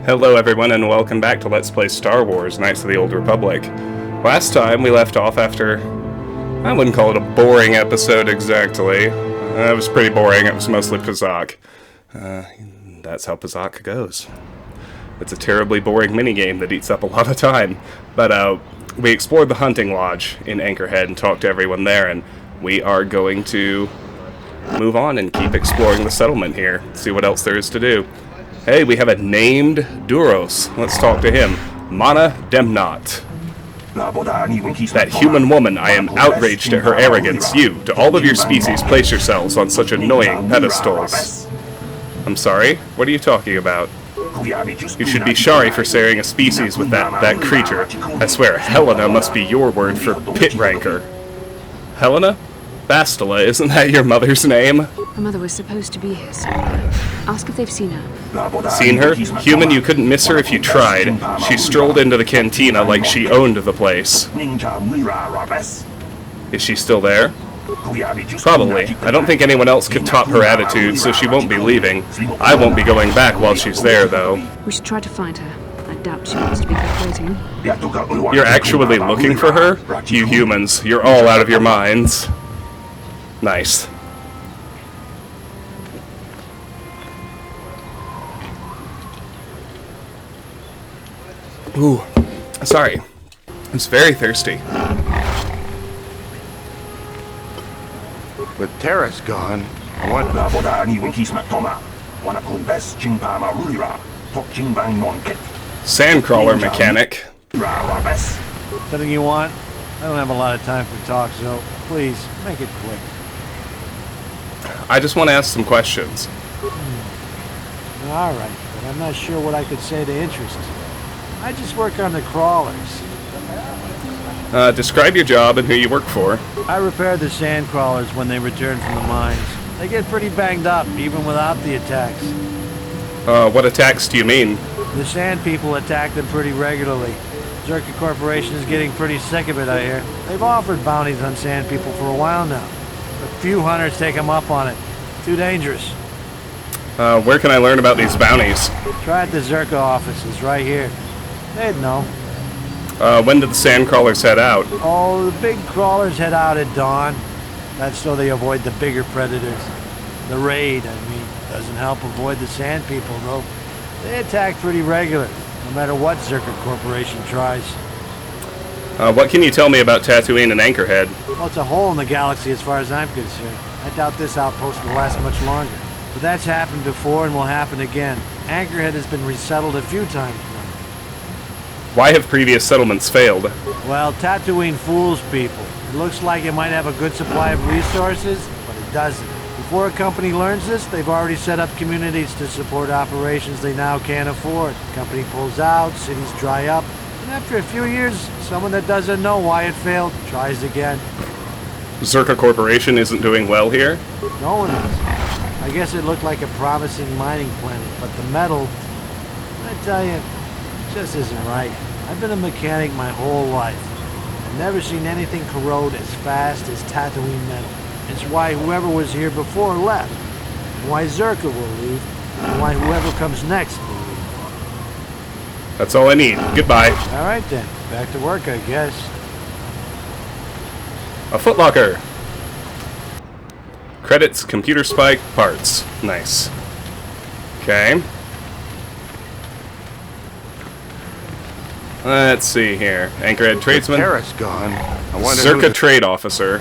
Hello everyone and welcome back to Let's Play Star Wars Knights of the Old Republic. Last time we left off after, I wouldn't call it a boring episode exactly. It was pretty boring, it was mostly Pazak. That's how Pazak goes. It's a terribly boring minigame that eats up a lot of time. But we explored the hunting lodge in Anchorhead and talked to everyone there, and we are going to move on and keep exploring the settlement here, see what else there is to do. Hey, we have a named Duros. Let's talk to him. Mana Demnot. That human woman, I am outraged at her arrogance. You, to all of your species, place yourselves on such annoying pedestals. I'm sorry? What are you talking about? You should be sorry for sharing a species with that creature. I swear, Helena must be your word for pit ranker. Helena? Bastila, isn't that your mother's name? Her mother was supposed to be here, so ask if they've seen her. Seen her? Human, you couldn't miss her if you tried. She strolled into the cantina like she owned the place. Is she still there? Probably. I don't think anyone else could top her attitude, so she won't be leaving. I won't be going back while she's there, though. We should try to find her. I doubt she wants to be kept waiting. You're actually looking for her? You humans, you're all out of your minds. Nice. Ooh, sorry. I'm very thirsty. With Terrace gone, I want... Sandcrawler mechanic. Something you want? I don't have a lot of time for talk, so please, make it quick. I just want to ask some questions. Alright, but I'm not sure what I could say to interest you. I just work on the crawlers. Describe your job and who you work for. I repair the sand crawlers when they return from the mines. They get pretty banged up, even without the attacks. What attacks do you mean? The sand people attack them pretty regularly. Czerka Corporation is getting pretty sick of it, I hear. They've offered bounties on sand people for a while now. A few hunters take them up on it. Too dangerous. Where can I learn about these bounties? Try at the Czerka offices, right here. They'd know. When did the sandcrawlers head out? Oh, the big crawlers head out at dawn. That's so they avoid the bigger predators. The raid, I mean, doesn't help avoid the sand people, though. They attack pretty regular, no matter what Czerka Corporation tries. What can you tell me about Tatooine and Anchorhead? Well, it's a hole in the galaxy as far as I'm concerned. I doubt this outpost will last much longer. But that's happened before and will happen again. Anchorhead has been resettled a few times now. Why have previous settlements failed? Well, Tatooine fools people. It looks like it might have a good supply of resources, but it doesn't. Before a company learns this, they've already set up communities to support operations they now can't afford. Company pulls out, cities dry up, and after a few years, someone that doesn't know why it failed tries again. Czerka Corporation isn't doing well here? No one is. I guess it looked like a promising mining planet, but the metal, I tell you, just isn't right. I've been a mechanic my whole life. I've never seen anything corrode as fast as Tatooine metal. It's why whoever was here before left, and why Czerka will leave, and why whoever comes next will leave. That's all I need. Goodbye. All right then, back to work, I guess. A footlocker. Credits, computer spike, parts. Nice. Okay. Let's see here. Anchorhead tradesman. Terrace gone, I wonder Czerka trade officer.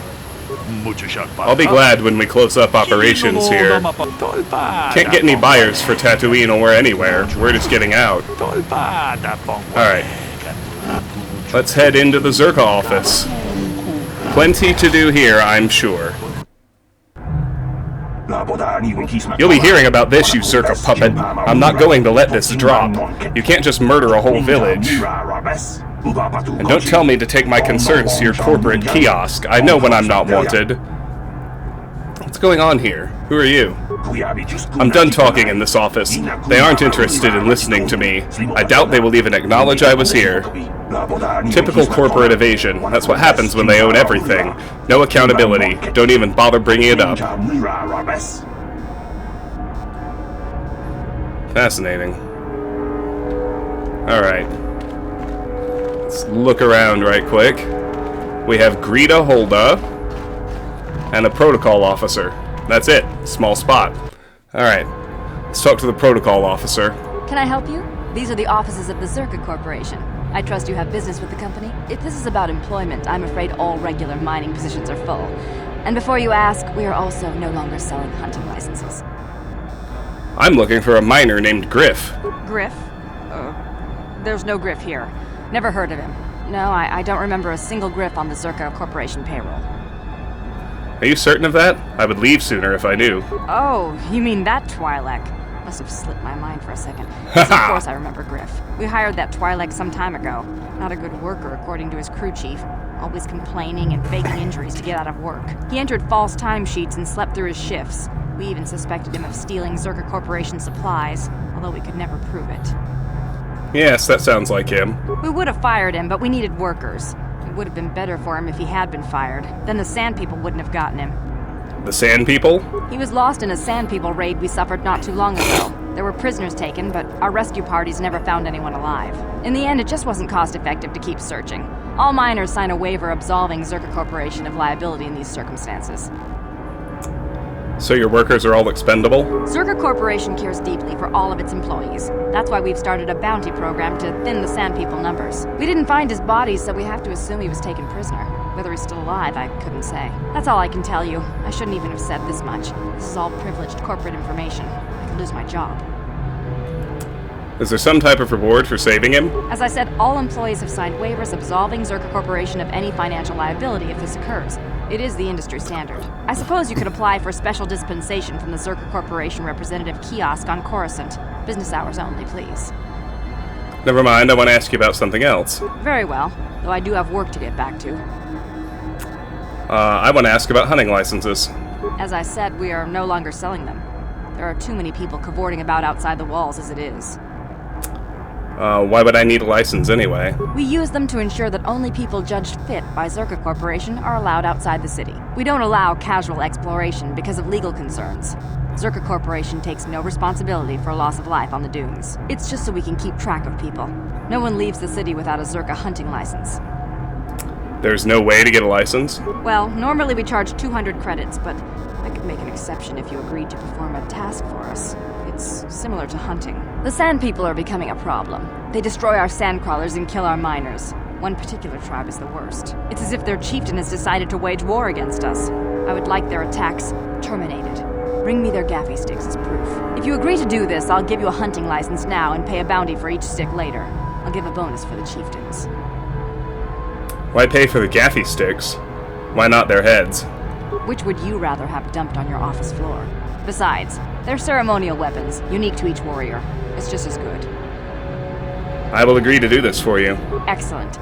I'll be glad when we close up operations here. Can't get any buyers for Tatooine or anywhere. We're just getting out. Alright. Let's head into the Czerka office. Plenty to do here, I'm sure. You'll be hearing about this, you Czerka puppet. I'm not going to let this drop. You can't just murder a whole village. And don't tell me to take my concerns to your corporate kiosk. I know when I'm not wanted. What's going on here? Who are you? I'm done talking in this office. They aren't interested in listening to me. I doubt they will even acknowledge I was here. Typical corporate evasion. That's what happens when they own everything. No accountability. Don't even bother bringing it up. Fascinating. Alright. Let's look around right quick. We have Greta Holder and a protocol officer. That's it. Small spot. Alright. Let's talk to the protocol officer. Can I help you? These are the offices of the Czerka Corporation. I trust you have business with the company. If this is about employment, I'm afraid all regular mining positions are full. And before you ask, we are also no longer selling hunting licenses. I'm looking for a miner named Griff. Griff? There's no Griff here. Never heard of him. No, I don't remember a single Griff on the Czerka Corporation payroll. Are you certain of that? I would leave sooner if I knew. Oh, you mean that Twi'lek? Must have slipped my mind for a second. Yes, of course I remember Griff. We hired that Twi'lek some time ago. Not a good worker, according to his crew chief. Always complaining and faking injuries to get out of work. He entered false timesheets and slept through his shifts. We even suspected him of stealing Czerka Corporation supplies, although we could never prove it. Yes, that sounds like him. We would have fired him, but we needed workers. It would have been better for him if he had been fired. Then the Sand People wouldn't have gotten him. The Sand People? He was lost in a Sand People raid we suffered not too long ago. There were prisoners taken, but our rescue parties never found anyone alive. In the end, it just wasn't cost-effective to keep searching. All miners sign a waiver absolving Czerka Corporation of liability in these circumstances. So your workers are all expendable? Czerka Corporation cares deeply for all of its employees. That's why we've started a bounty program to thin the Sand People numbers. We didn't find his body, so we have to assume he was taken prisoner. Whether he's still alive, I couldn't say. That's all I can tell you. I shouldn't even have said this much. This is all privileged corporate information. I could lose my job. Is there some type of reward for saving him? As I said, all employees have signed waivers absolving Czerka Corporation of any financial liability if this occurs. It is the industry standard. I suppose you could apply for special dispensation from the Czerka Corporation representative kiosk on Coruscant. Business hours only, please. Never mind, I want to ask you about something else. Very well, though I do have work to get back to. I want to ask about hunting licenses. As I said, we are no longer selling them. There are too many people cavorting about outside the walls as it is. Why would I need a license anyway? We use them to ensure that only people judged fit by Czerka Corporation are allowed outside the city. We don't allow casual exploration because of legal concerns. Czerka Corporation takes no responsibility for loss of life on the dunes. It's just so we can keep track of people. No one leaves the city without a Czerka hunting license. There's no way to get a license? Well, normally we charge 200 credits, but I could make an exception if you agreed to perform a task for us. It's similar to hunting. The Sand People are becoming a problem. They destroy our sandcrawlers and kill our miners. One particular tribe is the worst. It's as if their chieftain has decided to wage war against us. I would like their attacks terminated. Bring me their gaffy sticks as proof. If you agree to do this, I'll give you a hunting license now and pay a bounty for each stick later. I'll give a bonus for the chieftains. Why pay for the gaffy sticks? Why not their heads? Which would you rather have dumped on your office floor? Besides, they're ceremonial weapons, unique to each warrior. It's just as good. I will agree to do this for you. Excellent.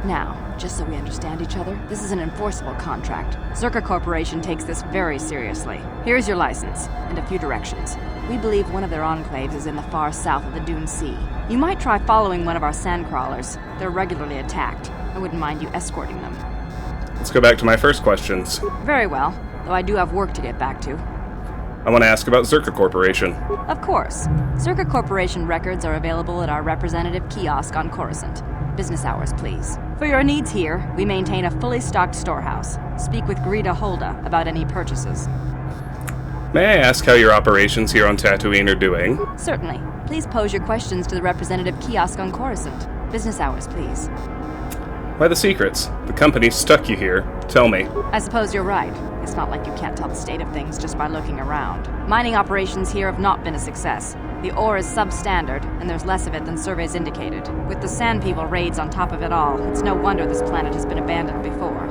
Now, just so we understand each other, this is an enforceable contract. Czerka Corporation takes this very seriously. Here's your license, and a few directions. We believe one of their enclaves is in the far south of the Dune Sea. You might try following one of our sandcrawlers. They're regularly attacked. I wouldn't mind you escorting them. Let's go back to my first questions. Very well, though I do have work to get back to. I want to ask about Czerka Corporation. Of course. Czerka Corporation records are available at our representative kiosk on Coruscant. Business hours, please. For your needs here, we maintain a fully stocked storehouse. Speak with Greta Holder about any purchases. May I ask how your operations here on Tatooine are doing? Certainly. Please pose your questions to the representative kiosk on Coruscant. Business hours, please. Why the secrets? The company stuck you here. Tell me. I suppose you're right. It's not like you can't tell the state of things just by looking around. Mining operations here have not been a success. The ore is substandard, and there's less of it than surveys indicated. With the Sand People raids on top of it all, it's no wonder this planet has been abandoned before.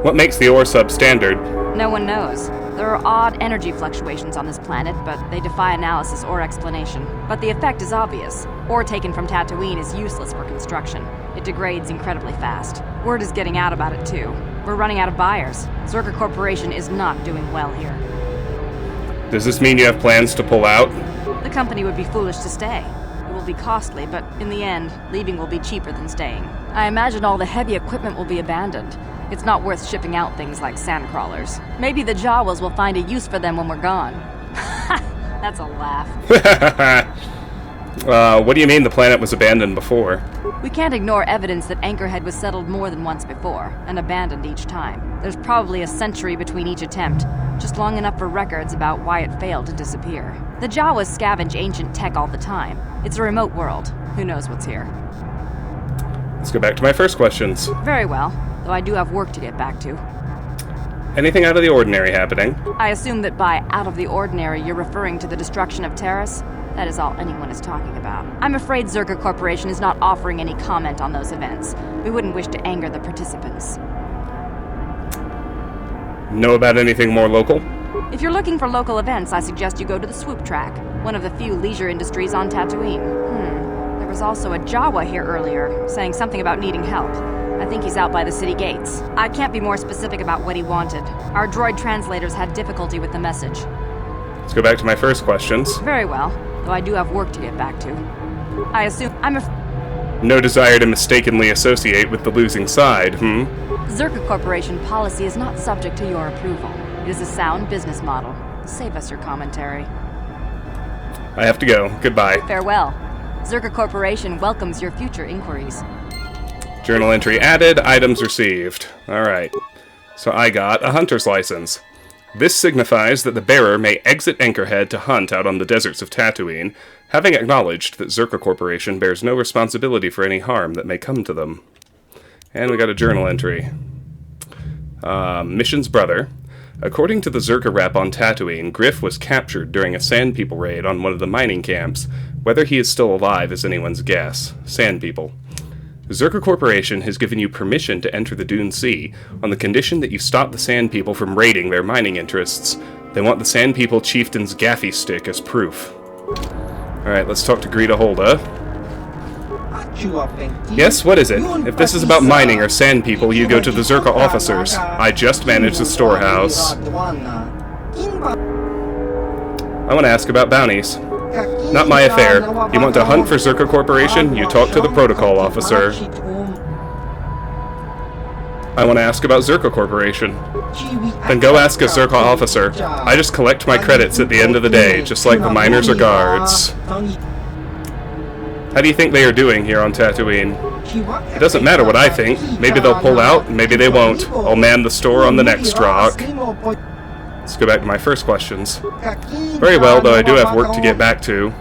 What makes the ore substandard? No one knows. There are odd energy fluctuations on this planet, but they defy analysis or explanation. But the effect is obvious. Ore taken from Tatooine is useless for construction. It degrades incredibly fast. Word is getting out about it, too. We're running out of buyers. Czerka Corporation is not doing well here. Does this mean you have plans to pull out? The company would be foolish to stay. It will be costly, but in the end, leaving will be cheaper than staying. I imagine all the heavy equipment will be abandoned. It's not worth shipping out things like sandcrawlers. Maybe the Jawas will find a use for them when we're gone. That's a laugh. What do you mean the planet was abandoned before? We can't ignore evidence that Anchorhead was settled more than once before, and abandoned each time. There's probably a century between each attempt, just long enough for records about why it failed to disappear. The Jawas scavenge ancient tech all the time. It's a remote world. Who knows what's here? Let's go back to my first questions. Very well, though I do have work to get back to. Anything out of the ordinary happening? I assume that by out of the ordinary, you're referring to the destruction of Terrace? That is all anyone is talking about. I'm afraid Czerka Corporation is not offering any comment on those events. We wouldn't wish to anger the participants. Know about anything more local? If you're looking for local events, I suggest you go to the Swoop Track, one of the few leisure industries on Tatooine. There was also a Jawa here earlier, saying something about needing help. I think he's out by the city gates. I can't be more specific about what he wanted. Our droid translators had difficulty with the message. Let's go back to my first questions. Very well, though I do have work to get back to. I assume No desire to mistakenly associate with the losing side, Czerka Corporation policy is not subject to your approval. It is a sound business model. Save us your commentary. I have to go. Goodbye. Farewell. Czerka Corporation welcomes your future inquiries. Journal entry added, items received. Alright. So I got a hunter's license. This signifies that the bearer may exit Anchorhead to hunt out on the deserts of Tatooine, having acknowledged that Czerka Corporation bears no responsibility for any harm that may come to them. And we got a journal entry. Mission's brother. According to the Czerka rep on Tatooine, Griff was captured during a Sand People raid on one of the mining camps. Whether he is still alive is anyone's guess. Sand People. Czerka Corporation has given you permission to enter the Dune Sea on the condition that you stop the Sand People from raiding their mining interests. They want the Sand People chieftain's gaffy stick as proof. Alright, let's talk to Greta Holder. Yes, what is it? If this is about mining or Sand People, you go to the Czerka officers. I just manage the storehouse. I want to ask about bounties. Not my affair. You want to hunt for Czerka Corporation? You talk to the protocol officer. I want to ask about Czerka Corporation. Then go ask a Czerka officer. I just collect my credits at the end of the day, just like the miners or guards. How do you think they are doing here on Tatooine? It doesn't matter what I think. Maybe they'll pull out, maybe they won't. I'll man the store on the next rock. Let's go back to my first questions. Very well, though I do have work to get back to.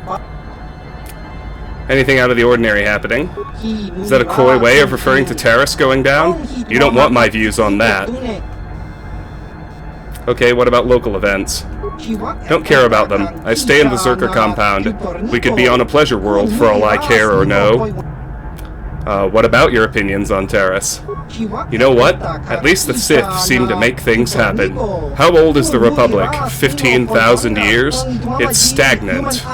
Anything out of the ordinary happening? Is that a coy way of referring to Terrace going down? You don't want my views on that. Okay, what about local events? Don't care about them. I stay in the Czerka compound. We could be on a pleasure world for all I care or know. What about your opinions on Terrace? You know what? At least the Sith seem to make things happen. How old is the Republic? 15,000 years? It's stagnant.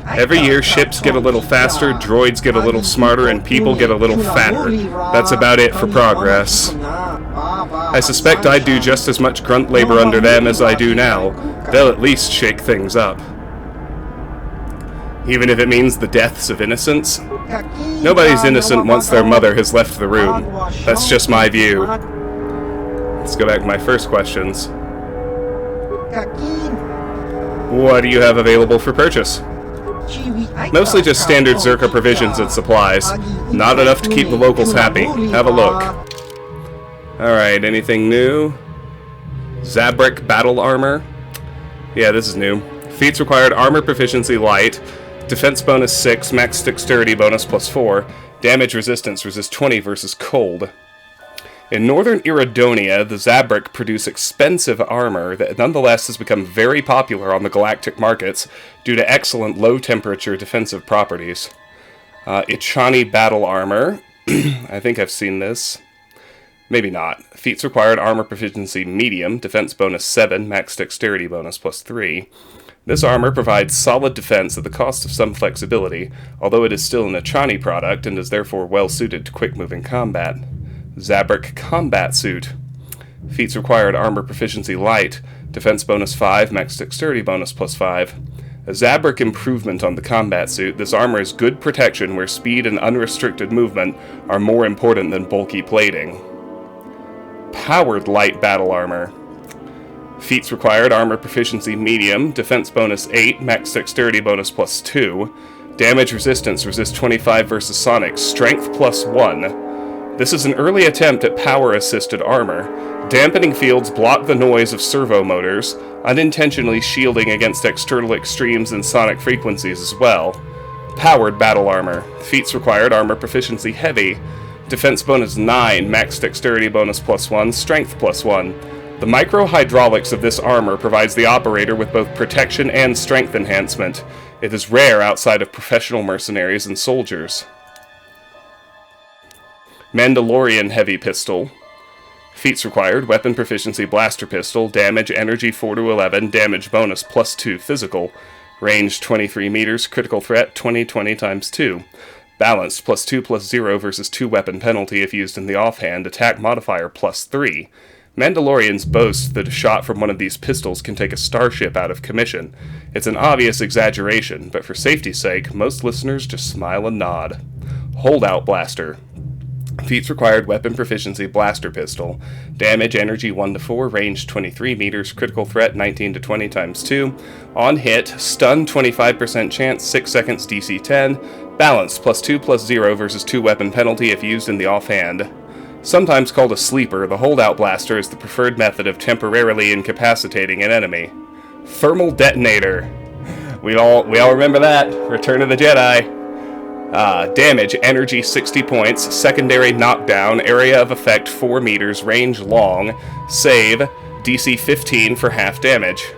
Every year ships get a little faster, droids get a little smarter, and people get a little fatter. That's about it for progress. I suspect I'd do just as much grunt labor under them as I do now. They'll at least shake things up. Even if it means the deaths of innocents? Nobody's innocent once their mother has left the room. That's just my view. Let's go back to my first questions. What do you have available for purchase? Mostly just standard Czerka provisions and supplies. Not enough to keep the locals happy. Have a look. Alright, anything new? Zabrak battle armor? Yeah, this is new. Feats required armor proficiency light. Defense bonus 6, max dexterity bonus plus 4. Damage resistance resist 20 versus cold. In northern Iridonia, the Zabrak produce expensive armor that nonetheless has become very popular on the galactic markets due to excellent low-temperature defensive properties. Ichani battle armor. I think I've seen this. Maybe not. Feats required armor proficiency medium, defense bonus 7, max dexterity bonus plus 3. This armor provides solid defense at the cost of some flexibility, although it is still an Ichani product and is therefore well suited to quick-moving combat. Zabrak combat suit. Feats required armor proficiency light, defense bonus 5, max dexterity bonus plus 5. A Zabrak improvement on the combat suit, this armor is good protection where speed and unrestricted movement are more important than bulky plating. Powered light battle armor. Feats required armor proficiency medium, defense bonus 8, max dexterity bonus plus 2. Damage resistance, resist 25 versus sonic, strength +1. This is an early attempt at power-assisted armor. Dampening fields block the noise of servo motors, unintentionally shielding against external extremes and sonic frequencies as well. Powered battle armor. Feats required, armor proficiency heavy. Defense bonus 9, max dexterity bonus +1, strength +1. The micro-hydraulics of this armor provides the operator with both protection and strength enhancement. It is rare outside of professional mercenaries and soldiers. Mandalorian heavy pistol. Feats required, weapon proficiency blaster pistol, damage energy 4 to 11, damage bonus +2 physical, range 23 meters, critical threat 20 times 2. Balanced +2/+0 versus 2 weapon penalty if used in the offhand, attack modifier +3. Mandalorians boast that a shot from one of these pistols can take a starship out of commission. It's an obvious exaggeration, but for safety's sake, most listeners just smile and nod. Holdout blaster. Feats required, weapon proficiency blaster pistol. Damage energy 1 to 4, range 23 meters, critical threat 19 to 20 times 2. On hit, stun 25% chance, 6 seconds DC 10. Balance +2/+0 versus 2 weapon penalty if used in the offhand. Sometimes called a sleeper, the holdout blaster is the preferred method of temporarily incapacitating an enemy. Thermal detonator. We all remember that. Return of the Jedi. Damage, energy 60 points, secondary knockdown, area of effect 4 meters, range long, save, DC 15 for half damage.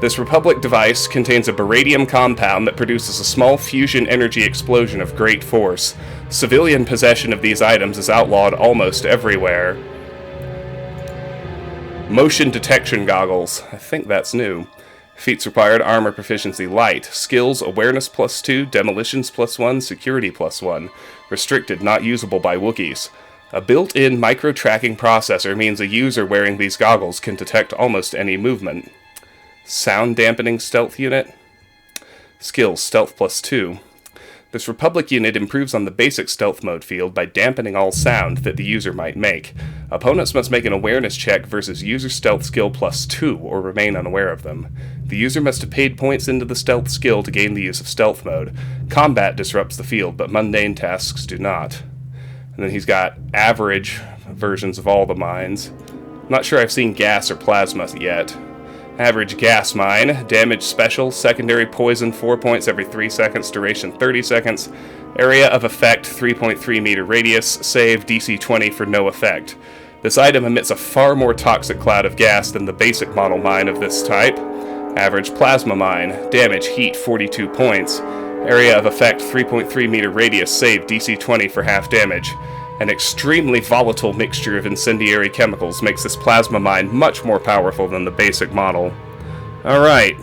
This Republic device contains a beradium compound that produces a small fusion energy explosion of great force. Civilian possession of these items is outlawed almost everywhere. Motion detection goggles. I think that's new. Feats required, armor proficiency light. Skills, awareness +2, demolitions +1, security +1. Restricted, not usable by Wookiees. A built-in micro-tracking processor means a user wearing these goggles can detect almost any movement. Sound dampening stealth unit. Skills, stealth +2. This Republic unit improves on the basic stealth mode field by dampening all sound that the user might make. Opponents must make an awareness check versus user stealth skill +2 or remain unaware of them. The user must have paid points into the stealth skill to gain the use of stealth mode. Combat disrupts the field, but mundane tasks do not. And then he's got average versions of all the mines. Not sure I've seen gas or plasma yet. Average gas mine, damage special, secondary poison 4 points every 3 seconds, duration 30 seconds, area of effect 3.3 meter radius, save DC 20 for no effect. This item emits a far more toxic cloud of gas than the basic model mine of this type. Average plasma mine, damage heat 42 points, area of effect 3.3 meter radius, save DC 20 for half damage. An extremely volatile mixture of incendiary chemicals makes this plasma mine much more powerful than the basic model. Alright.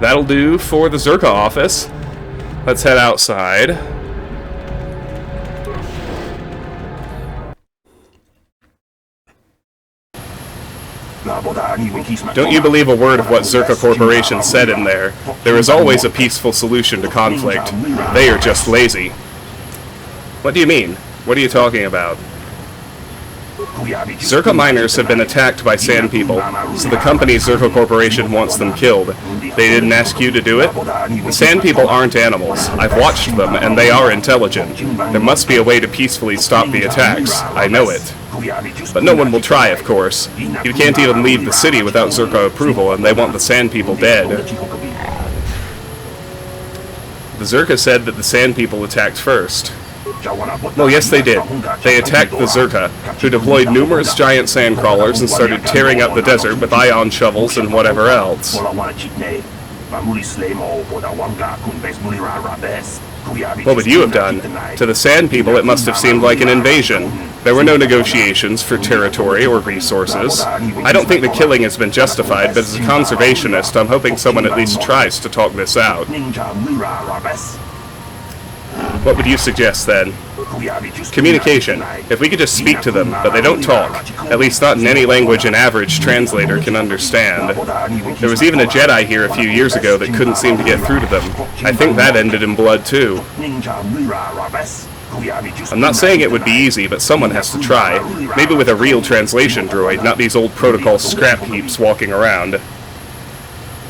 That'll do for the Czerka office. Let's head outside. Don't you believe a word of what Czerka Corporation said in there? There is always a peaceful solution to conflict. They are just lazy. What do you mean? What are you talking about? Czerka miners have been attacked by Sand people, so the company Czerka Corporation wants them killed. They didn't ask you to do it? The Sand people aren't animals. I've watched them, and they are intelligent. There must be a way to peacefully stop the attacks. I know it. But no one will try, of course. You can't even leave the city without Czerka approval, and they want the Sand people dead. The Czerka said that the Sand people attacked first. Well, yes they did. They attacked the Czerka, who deployed numerous giant sandcrawlers and started tearing up the desert with ion shovels and whatever else. What would you have done? To the Sand people it must have seemed like an invasion. There were no negotiations for territory or resources. I don't think the killing has been justified, but as a conservationist, I'm hoping someone at least tries to talk this out. What would you suggest, then? Communication. If we could just speak to them, but they don't talk. At least not in any language an average translator can understand. There was even a Jedi here a few years ago that couldn't seem to get through to them. I think that ended in blood, too. I'm not saying it would be easy, but someone has to try. Maybe with a real translation droid, not these old protocol scrap heaps walking around.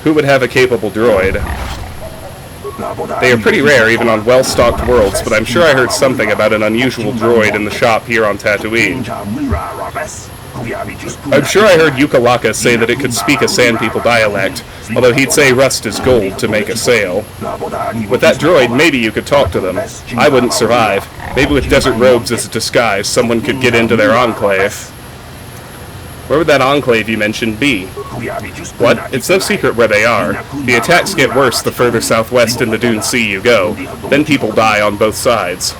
Who would have a capable droid? They are pretty rare even on well-stocked worlds, but I'm sure I heard something about an unusual droid in the shop here on Tatooine. I'm sure I heard Yukalaka say that it could speak a Sand People dialect, although he'd say rust is gold to make a sail. With that droid, maybe you could talk to them. I wouldn't survive. Maybe with desert robes as a disguise, someone could get into their enclave. Where would that enclave you mentioned be? What? It's no secret where they are. The attacks get worse the further southwest in the Dune Sea you go. Then people die on both sides.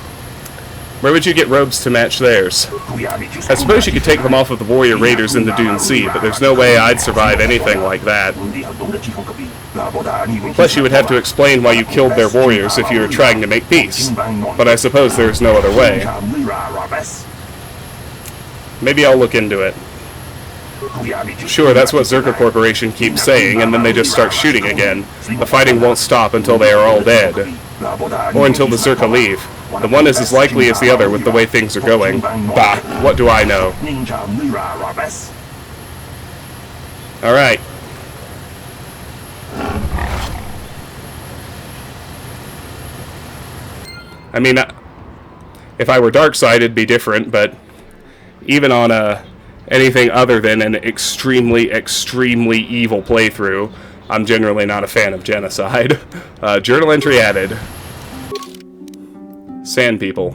Where would you get robes to match theirs? I suppose you could take them off of the warrior raiders in the Dune Sea, but there's no way I'd survive anything like that. Plus, you would have to explain why you killed their warriors if you were trying to make peace. But I suppose there's no other way. Maybe I'll look into it. Sure, that's what Czerka Corporation keeps saying, and then they just start shooting again. The fighting won't stop until they are all dead. Or until the Czerka leave. The one is as likely as the other with the way things are going. Bah, what do I know? Alright. I mean, if I were Darkseid, it'd be different, but even on anything other than an extremely, extremely evil playthrough, I'm generally not a fan of genocide. Journal entry added. Sand People.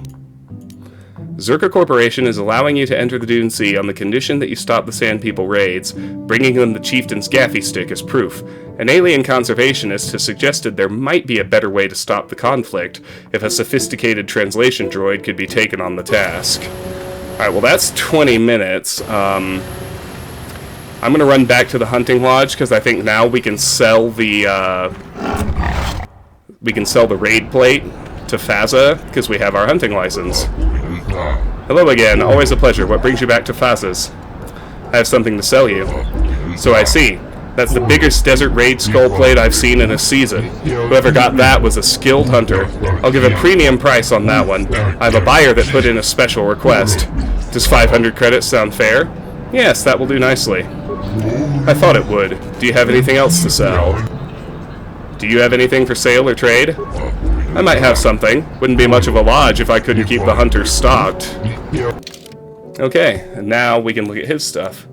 Czerka Corporation is allowing you to enter the Dune Sea on the condition that you stop the Sand People raids, bringing them the Chieftain's gaffy stick as proof. An alien conservationist has suggested there might be a better way to stop the conflict if a sophisticated translation droid could be taken on the task. Alright, well that's 20 minutes. I'm gonna run back to the hunting lodge because I think now we can sell the raid plate to Faza because we have our hunting license. Hello again, always a pleasure. What brings you back to Faza's? I have something to sell you. So I see. That's the biggest desert raid skull plate I've seen in a season. Whoever got that was a skilled hunter. I'll give a premium price on that one. I have a buyer that put in a special request. Does 500 credits sound fair? Yes, that will do nicely. I thought it would. Do you have anything else to sell? Do you have anything for sale or trade? I might have something. Wouldn't be much of a lodge if I couldn't keep the hunters stocked. Okay, and now we can look at his stuff.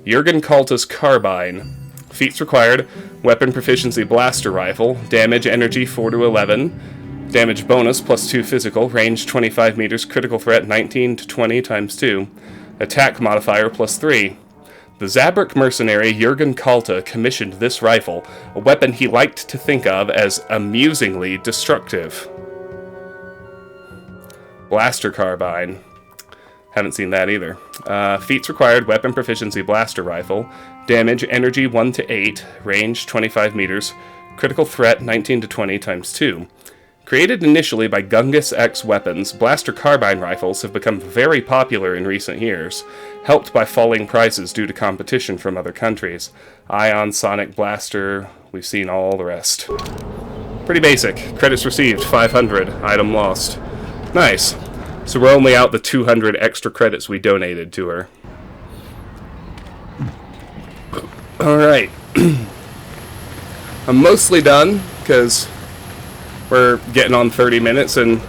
Jurgen Kaltus Carbine. Feats required, weapon proficiency blaster rifle, damage energy 4 to 11, damage bonus plus 2 physical, range 25 meters, critical threat 19 to 20 times 2, attack modifier plus 3. The Zabrak mercenary Jurgen Kalta commissioned this rifle, a weapon he liked to think of as amusingly destructive. Blaster Carbine. Haven't seen that either. Feats required, weapon proficiency blaster rifle, damage energy 1 to 8, range 25 meters, critical threat 19 to 20 times 2. Created initially by Gungus X Weapons, blaster carbine rifles have become very popular in recent years, helped by falling prices due to competition from other countries. Ion, Sonic Blaster, we've seen all the rest. Pretty basic. Credits received, 500. Item lost. Nice. So we're only out the 200 extra credits we donated to her. Alright. I'm mostly done, because we're getting on 30 minutes and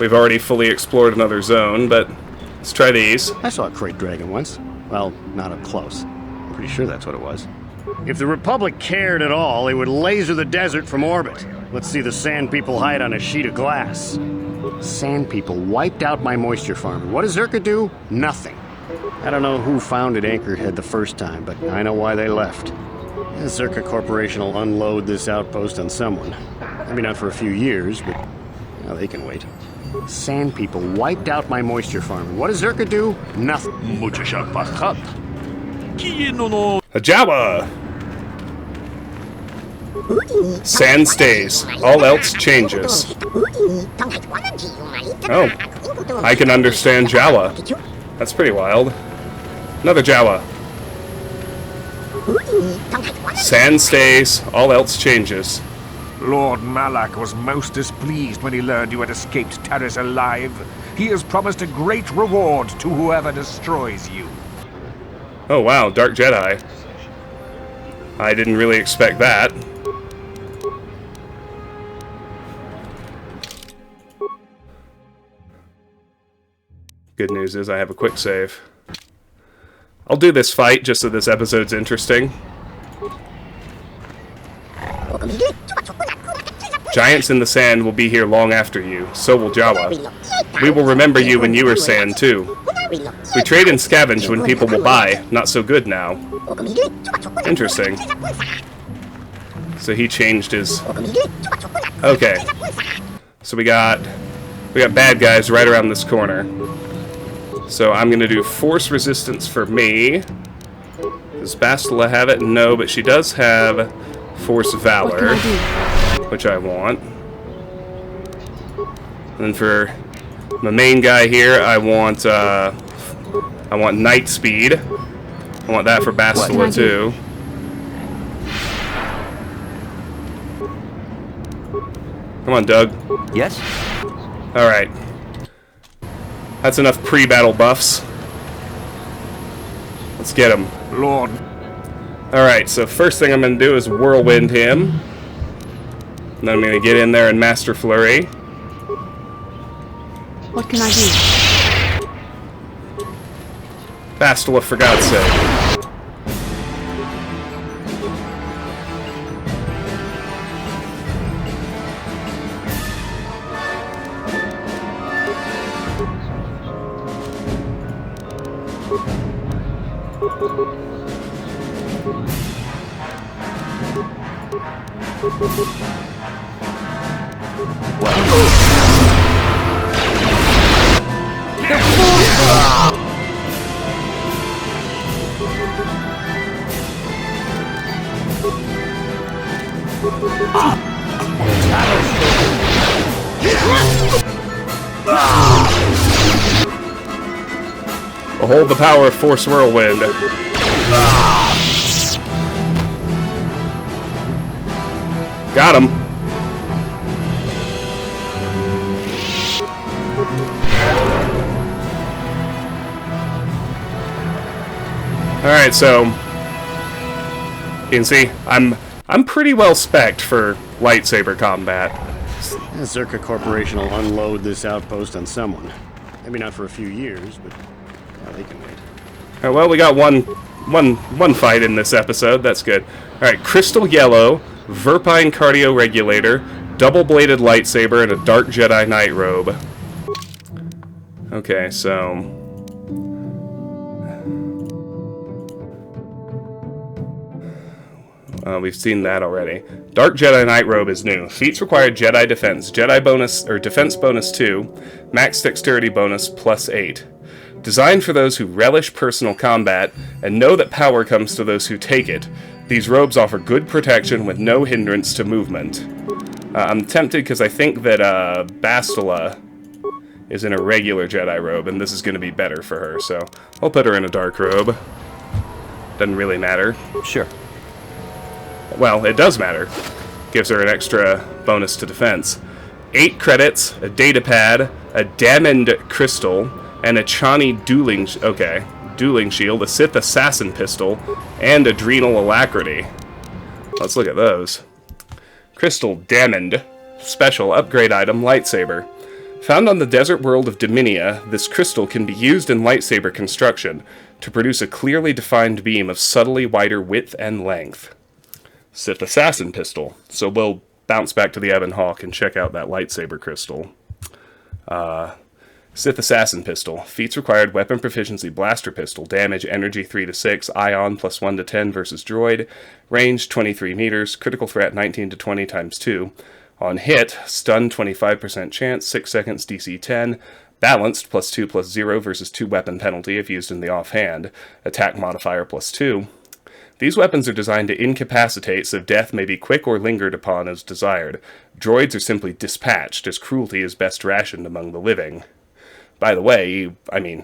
we've already fully explored another zone, but let's try these. I saw a crate dragon once. Well, not up close. I'm pretty sure that's what it was. If the Republic cared at all, they would laser the desert from orbit. Let's see the Sand People hide on a sheet of glass. Sand People wiped out my moisture farm. What does Czerka do? Nothing. I don't know who founded Anchorhead the first time, but I know why they left. The Czerka Corporation will unload this outpost on someone. Maybe not for a few years, but well, they can wait. Sand People wiped out my moisture farm. What does Czerka do? Nothing. A Jawa! Sand stays. All else changes. Oh. I can understand Jawa. That's pretty wild. Another Jawa. Sand stays. All else changes. Lord Malak was most displeased when he learned you had escaped Terrace alive. He has promised a great reward to whoever destroys you. Oh wow, Dark Jedi. I didn't really expect that. Good news is I have a quick save. I'll do this fight just so this episode's interesting. Giants in the sand will be here long after you. So will Jawa. We will remember you when you were sand, too. We trade and scavenge when people will buy. Not so good now. Interesting. So he changed his... Okay. So we got bad guys right around this corner. So I'm going to do force resistance for me. Does Bastila have it? No, but she does have force valor, which I want. And then for my main guy here, I want night speed. I want that for Bastila too. Come on, Doug. Yes? Alright. That's enough pre-battle buffs. Let's get him. Lord. Alright, so first thing I'm going to do is whirlwind him. And then I'm going to get in there and Master Flurry. What can I do? Bastila, for God's sake. Behold the power of Force Whirlwind. Got him. Alright, so you can see I'm pretty well spec'd for lightsaber combat. The Czerka Corporation will unload this outpost on someone. Maybe not for a few years, but yeah, they can wait. Alright, well, we got one fight in this episode. That's good. Alright, Crystal Yellow, Verpine Cardio Regulator, Double-Bladed Lightsaber, and a Dark Jedi Night Robe. Okay, so... we've seen that already. Dark Jedi Night Robe is new. Feats required Jedi Defense. Jedi bonus, or Defense bonus 2. Max Dexterity bonus plus 8. Designed for those who relish personal combat and know that power comes to those who take it, these robes offer good protection with no hindrance to movement. I'm tempted because I think that Bastila is in a regular Jedi robe, and this is going to be better for her, so I'll put her in a dark robe. Doesn't really matter. Sure. Well, it does matter. Gives her an extra bonus to defense. 8 credits, a data pad, a Damned Crystal, and a Chani dueling shield, a Sith Assassin Pistol, and Adrenal Alacrity. Let's look at those. Crystal Damned. Special upgrade item, Lightsaber. Found on the desert world of Dominia, this crystal can be used in lightsaber construction to produce a clearly defined beam of subtly wider width and length. Sith Assassin Pistol. So we'll bounce back to the Ebon Hawk and check out that lightsaber crystal. Sith Assassin Pistol. Feats required weapon proficiency blaster pistol. Damage energy 3 to 6. Ion plus 1 to 10 versus droid. Range 23 meters. Critical threat 19 to 20 times 2. On hit, stun 25% chance, 6 seconds DC 10. Balanced plus 2 plus 0 versus 2 weapon penalty if used in the offhand. Attack modifier plus 2. These weapons are designed to incapacitate so death may be quick or lingered upon as desired. Droids are simply dispatched, as cruelty is best rationed among the living. By the way, I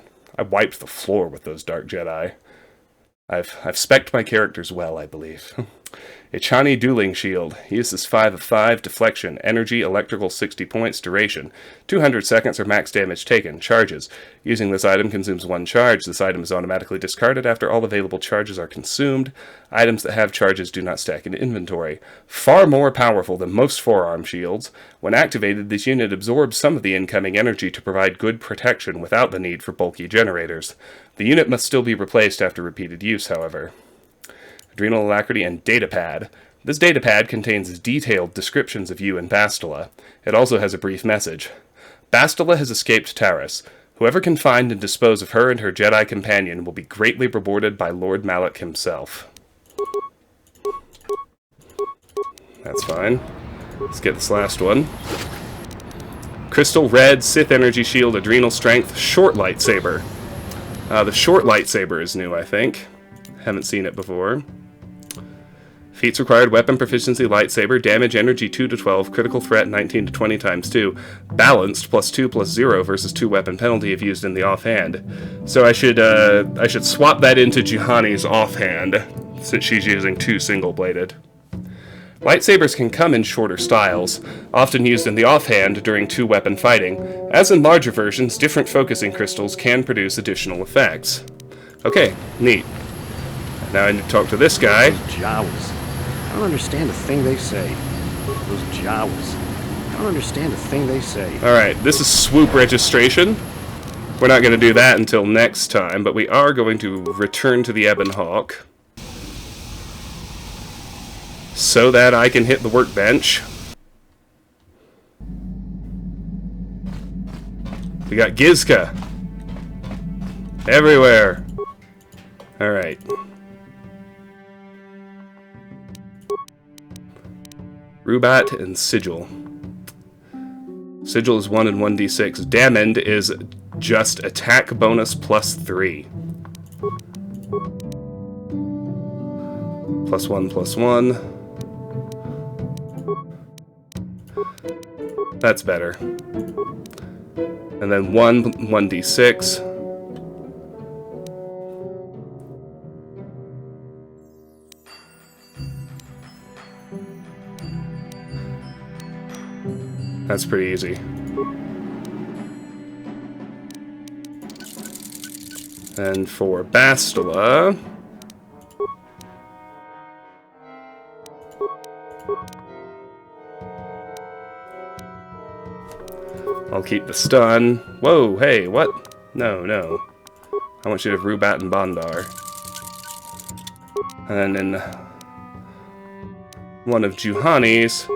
wiped the floor with those Dark Jedi. I've spec'd my characters well, I believe. A Chani dueling shield. Uses 5 of 5, deflection, energy, electrical 60 points, duration. 200 seconds or max damage taken. Charges. Using this item consumes 1 charge. This item is automatically discarded after all available charges are consumed. Items that have charges do not stack in inventory. Far more powerful than most forearm shields. When activated, this unit absorbs some of the incoming energy to provide good protection without the need for bulky generators. The unit must still be replaced after repeated use, however. Adrenal Alacrity and Datapad. This datapad contains detailed descriptions of you and Bastila. It also has a brief message. Bastila has escaped Taris. Whoever can find and dispose of her and her Jedi companion will be greatly rewarded by Lord Malak himself. That's fine. Let's get this last one. Crystal Red, Sith Energy Shield, Adrenal Strength, Short Lightsaber. The Short Lightsaber is new, I think. Haven't seen it before. Feats required weapon proficiency lightsaber, damage energy 2 to 12, critical threat 19 to 20 times 2, balanced +2 +0 versus 2 weapon penalty if used in the offhand. So I should swap that into Juhani's offhand since she's using 2 single-bladed. Lightsabers can come in shorter styles, often used in the offhand during 2-weapon fighting. As in larger versions, different focusing crystals can produce additional effects. Okay, neat. Now I need to talk to this guy. Those Jawas. I don't understand a thing they say. Those Jawas. I don't understand a thing they say. Alright, this is swoop registration. We're not going to do that until next time, but we are going to return to the Ebon Hawk so that I can hit the workbench. We got Gizka everywhere. Alright. Rubat and Sigil. Sigil is 1 and 1d6. Damned is just attack bonus +3. +1/+1. That's better. And then 1d6. That's pretty easy. And for Bastila, I'll keep the stun. Whoa, hey, what? No, no. I want you to have Rubat and Bondar. And then in one of Juhani's,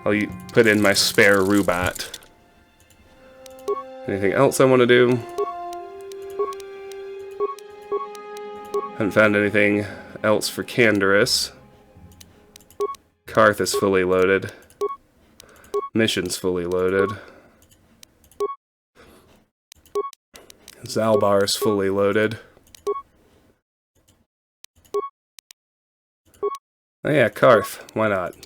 I'll put in my spare Rubat. Anything else I want to do? Haven't found anything else for Canderous. Karth is fully loaded. Mission's fully loaded. Zalbar is fully loaded. Oh yeah, Karth. Why not?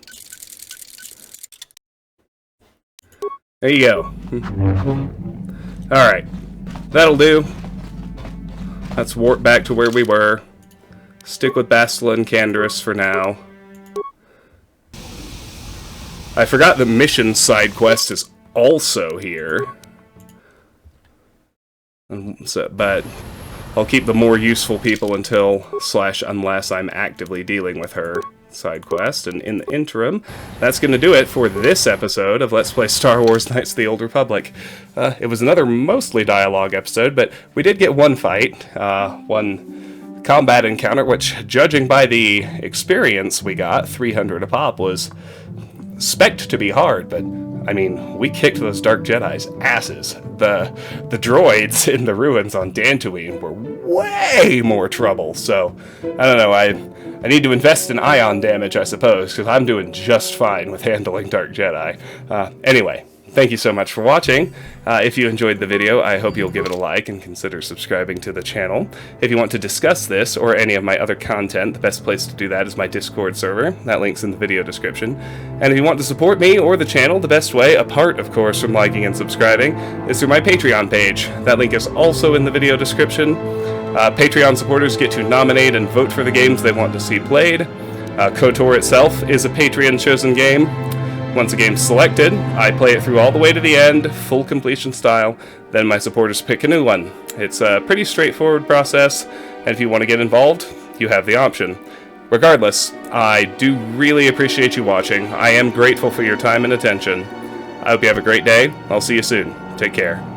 There you go. Alright. That'll do. Let's warp back to where we were. Stick with Bastila and Canderous for now. I forgot the mission side quest is also here. But I'll keep the more useful people until / unless I'm actively dealing with her side quest. And in the interim, that's going to do it for this episode of Let's Play Star Wars Knights of the Old Republic. It was another mostly dialogue episode, but we did get one fight, one combat encounter, which, judging by the experience we got, 300 a pop, was spec'd to be hard, but I mean, we kicked those Dark Jedi's asses. The droids in the ruins on Tatooine were way more trouble, so I don't know, I need to invest in ion damage, I suppose, because I'm doing just fine with handling Dark Jedi. Anyway, thank you so much for watching. If you enjoyed the video, I hope you'll give it a like and consider subscribing to the channel. If you want to discuss this or any of my other content, the best place to do that is my Discord server. That link's in the video description. And if you want to support me or the channel, the best way, apart of course from liking and subscribing, is through my Patreon page. That link is also in the video description. Patreon supporters get to nominate and vote for the games they want to see played. KOTOR itself is a Patreon-chosen game. Once a game's selected, I play it through all the way to the end, full completion style, then my supporters pick a new one. It's a pretty straightforward process, and if you want to get involved, you have the option. Regardless, I do really appreciate you watching. I am grateful for your time and attention. I hope you have a great day. I'll see you soon. Take care.